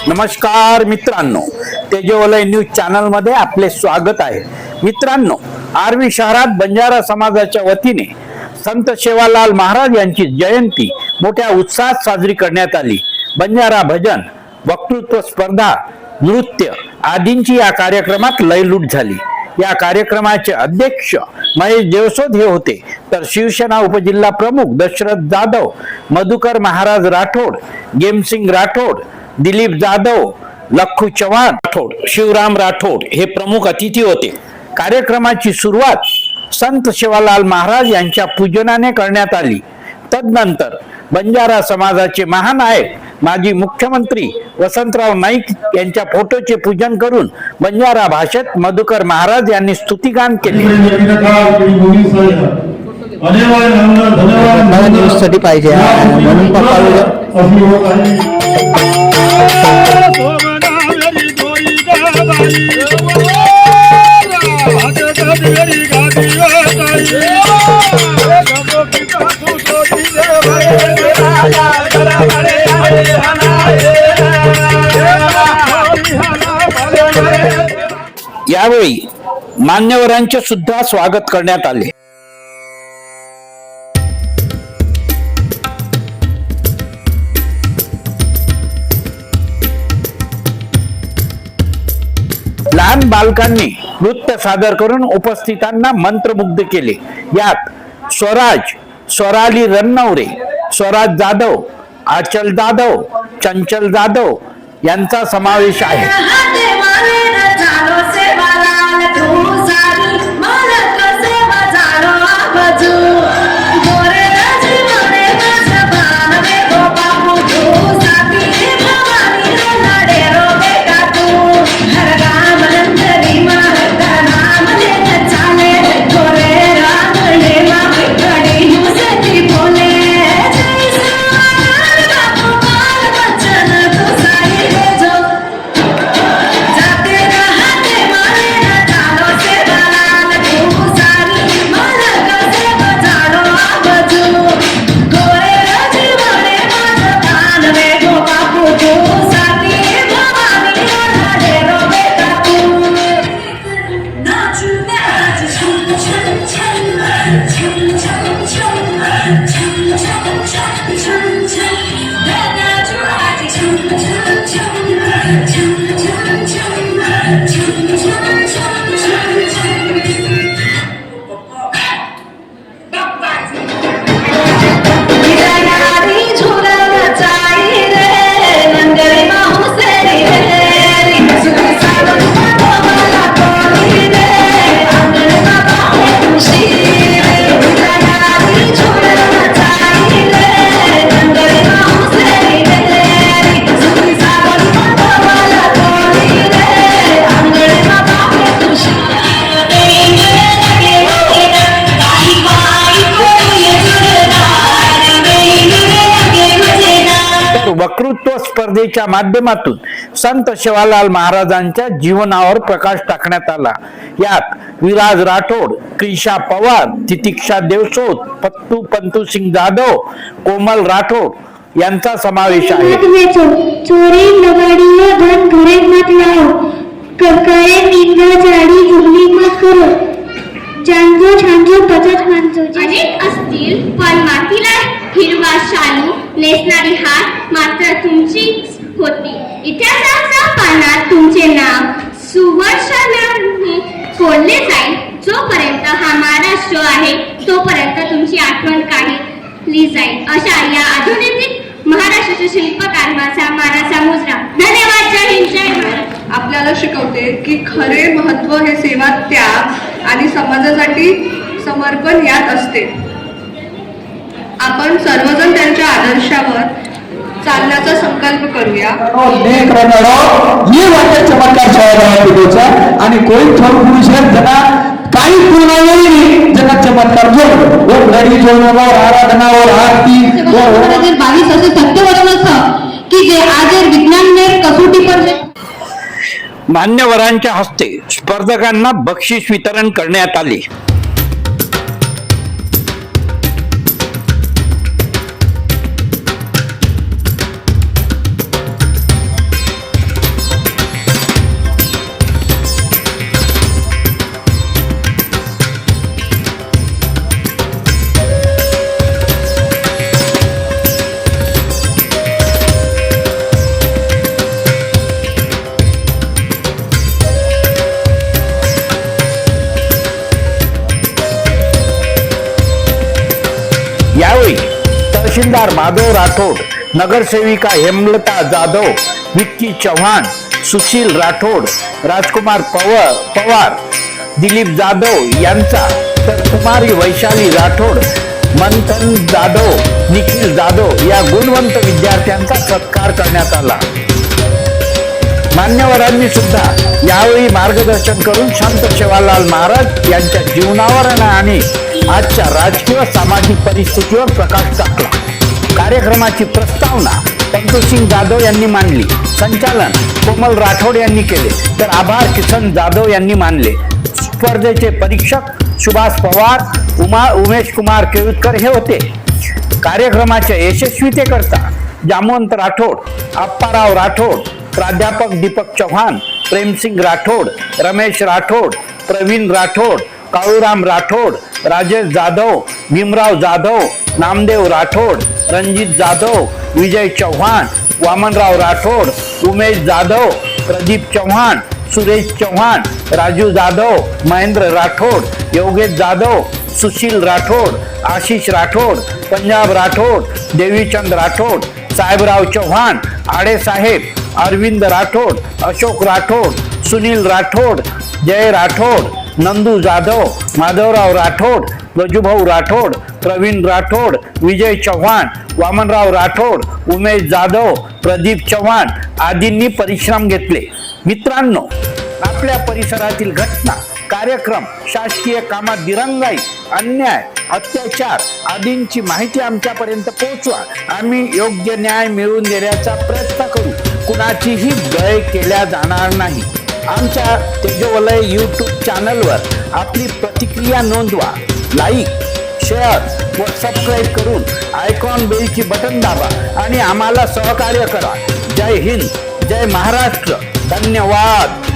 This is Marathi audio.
नमस्कार मित्रांनो, तेजवलय न्यूज चॅनल मध्ये आपले स्वागत आहे। मित्रांनो, आर्वी शहरात बंजारा समाजाच्या वतीने संत सेवालाल महाराज यांची जयंती मोठ्या उत्साहात साजरी करण्यात आली। बंजारा भजन, वक्तृत्व स्पर्धा, नृत्य आदींची या कार्यक्रमात लयलूट झाली। या कार्यक्रमाचे अध्यक्ष महेश देवसोद हे होते, तर शिवसेना उपजिल्हा प्रमुख दशरथ जाधव, मधुकर महाराज राठोड, गेमसिंग राठोड, दिलीप जाधव, लखू चव्हाण राठोड, शिवराम राठोड हे प्रमुख अतिथी होते। कार्यक्रमाची सुरुवात संत सेवालाल महाराज यांच्या पूजनाने करण्यात आली। तदनंतर बंजारा समाजाचे महानायक माजी मुख्यमंत्री वसंतराव नाईक यांच्या फोटोचे पूजन करून बंजारा भाषेत मधुकर महाराज यांनी स्तुतिगान केले। साठी पाहिजे म्हणून यावेळी मान्यवरांचे सुद्धा स्वागत करण्यात आले। लहान बालकांनी नृत्य सादर करून उपस्थितांना मंत्रमुग्ध केले। यात स्वराज, स्वराली रन्नवरे, स्वराज जाधव, आचल जाधव, चंचल जाधव यांचा समावेश आहे। वक्तृत्व स्पर्धेच्या माध्यमातून संत सेवालाल महाराजांच्या जीवनावर प्रकाश टाकण्यात आला। यात विराज राठोड, क्रिशा पवार, तितिक्षा देवसोद, पत्तू पंतू सिंग जाधव, कोमल राठोड यांचा समावेश आहे। चोरी लगाड़ी धन घरे मत लाओ, करे निंदा जाडी जुगली मत करो, जानजो छांजो पचत मांजो। अनेक असतील पण मातीला हिरवा शालू नेसणारी हात मात्र तुमची होती। इतिहासाच्या पानात तुमचे नाव सुवर्णाने कोरले जाईल। जोपर्यंत हा महाराष्ट्र आहे तोपर्यंत तुमची आठवण काढली जाईल। अशा या आधुनिक महाराष्ट्राच्या शिल्पकार मानाचा मुजरा। धन्यवाद। जय हिंद, जय महाराष्ट्र। आपल्याला शिकवते की खरे महत्व हे सेवा, त्याग आणि समाजासाठी समर्पण यात असते। आपण सर्वजण त्यांच्या आदर्शावर चालण्याचा संकल्प करूया। आणि कोणी थोर पुरुष काही पूर्ण जगात चमत्कार जो लढी जोडण्यावर आराधनावर आरती 2022 असे सत्य वचन की जे आज विज्ञान कसोटी पर मान्यवरांच्या हस्ते स्पर्धकांना बक्षीस वितरण करण्यात आले। तहसीलदार माधव राठोड, नगरसेविका हेमलता जाधव, विक्की चव्हाण, सुशील राठोड, राजकुमार पवार, दिलीप जाधव यांचा, तर कुमारी वैशाली राठोड, मंथन जाधव, निखिल जाधव या गुणवंत विद्यार्थ्यांचा सत्कार करण्यात आला. मान्यवरांनी सुद्धा यावेळी मार्गदर्शन करून संत सेवालाल महाराज यांच्या जीवनावर आणि आजच्या राजकीय व सामाजिक परिस्थितीवर प्रकाश टाकला. कार्यक्रमाची प्रस्तावना पंतुसिंग जाधव यांनी मांडली, संचालन कोमल राठोड यांनी केले, तर आभार किसन जाधव यांनी मानले. स्पर्धेचे परीक्षक सुभाष पवार, उमेश कुमार केळुतकर हे होते. कार्यक्रमाच्या यशस्वीतेकरता जामवंत राठोड, आप्पाराव राठोड, प्राध्यापक दीपक चव्हाण, प्रेमसिंग राठोड, रमेश राठोड, प्रवीण राठोड, काळूराम राठोड, राजेश जाधव, भीमराव जाधव, नामदेव राठोड, रणजित जाधव, विजय चव्हाण, वामनराव राठोड, उमेश जाधव, प्रदीप चव्हाण, सुरेश चव्हाण, राजू जाधव, महेंद्र राठोड, योगेश जाधव, सुशील राठोड, आशिष राठोड, पंजाब राठोड, देवीचंद राठोड, साहेबराव चव्हाण, आडे साहेब, अरविंद राठोड, अशोक राठोड, सुनील राठोड, जय राठोड, नंदू जाधव, माधवराव राठोड, गजूभाऊ राठोड, प्रवीण राठोड, विजय चव्हाण, वामनराव राठोड, उमेश जाधव, प्रदीप चव्हाण आदींनी परिश्रम घेतले. मित्रांनो, आपल्या परिसरातील घटना, कार्यक्रम, शासकीय कामात दिरंगाई, अन्याय, अत्याचार आदींची माहिती आमच्यापर्यंत पोहोचवा. आम्ही योग्य न्याय मिळवून देण्याचा प्रयत्न करू. कुणाचीही गय केल्या जाणार नाही. आमच्या तेजोवलय यूट्यूब चॅनलवर आपली प्रतिक्रिया नोंदवा. लाईक, शेअर व सबस्क्राईब करून आयकॉन बेलची बटन दाबा आणि आम्हाला सहकार्य करा. जय हिंद, जय महाराष्ट्र. धन्यवाद.